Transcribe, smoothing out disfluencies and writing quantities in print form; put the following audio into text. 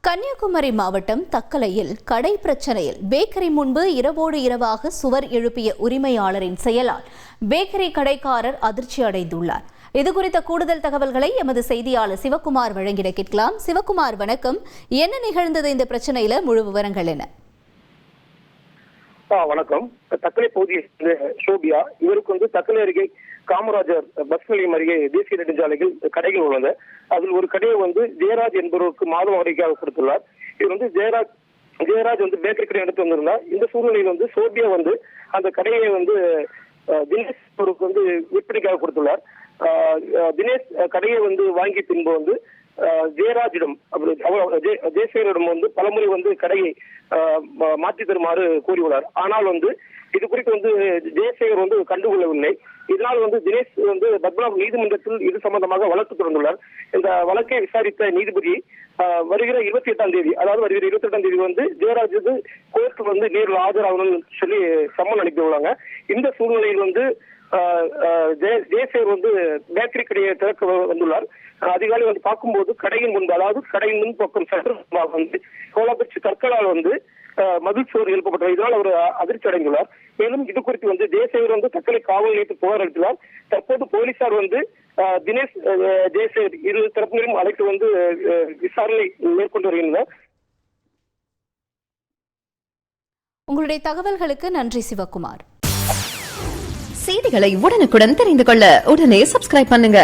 கன்னியாகுமரி மாவட்டம் தக்கலையில் கடை பிரச்சனையில் பேக்கரி முன்பு இரவோடு இரவாக சுவர் எழுப்பிய உரிமையாளரின் செயலால் பேக்கரி கடைக்காரர் அதிர்ச்சி அடைந்துள்ளார். இதுகுறித்த கூடுதல் தகவல்களை எமது செய்தியாளர் சிவகுமார் வழங்கிட கேட்கலாம். சிவகுமார், வணக்கம். என்ன நிகழ்ந்தது இந்த பிரச்சனையில? முழு விவரங்கள் என்ன? வணக்கம். தக்கலை பகுதியில் சோபியா, இவருக்கு தக்கலை அருகே காமராஜர் பஸ் நிலையம் அருகே தேசிய நெடுஞ்சாலையில் கடைகள் உள்ளது. அதில் ஒரு கடையை ஜெயராஜ் என்பவருக்கு மாத வாடகைக்காக கொடுத்துள்ளார். இவர் ஜெயராஜ் பேக்கரி கடை எடுத்து வந்திருந்தார். இந்த சூழ்நிலையில் சோபியா அந்த கடையை தினேஷ் விற்பனைக்காக கொடுத்துள்ளார். தினேஷ் கடையை வாங்கி பின்பு ஜெயராஜிடம் ஜெயசேகரிடம் பலமுறை கடையை மாற்றி தருமாறு கூறியுள்ளார். ஆனால் இது குறித்து ஜெயசேகர் கண்டுகொள்ளவில்லை. இதனால் தினேஷ் பத்மநாப நீதிமன்றத்தில் இது சம்பந்தமாக வழக்கு தொடர்ந்துள்ளார். இந்த வழக்கை விசாரித்த நீதிபதி வருகிற 28ஆம் தேதி, அதாவது வருகிற 28ஆம் தேதி ஜெயராஜ் கோர்ட்டு நேரில் ஆஜராகணும்னு சொல்லி சம்மன் அனுப்பியுள்ளாங்க. இந்த சூழ்நிலையில் ஜெயசேகர் பேக்கரி கடையை திறக்க வந்துள்ளார். அதிகாலை பார்க்கும்போது கடையின் முன்பு, அதாவது கடையின் முன் பக்கம் சற்று கோலாபட்சி கற்களால் மதில் சுவர் எழுப்பப்பட்டது. இதனால் அவர் அதிர்ச்சி அடைந்துள்ளார். மேலும் இது குறித்து ஜெயசேகர் தக்கலை காவல் நிலையத்தில் புகார் அளித்துள்ளார். தற்போது போலீசார் தினேஷ், ஜெயசேகர் இரு தரப்பினரும் அழைத்து விசாரணை மேற்கொண்டு வருகின்றனர். உங்களுடைய தகவல்களுக்கு நன்றி சிவகுமார். செய்திகளை உடனுக்குடன் தெரிந்து கொள்ள உடனே சப்ஸ்கிரைப் பண்ணுங்க.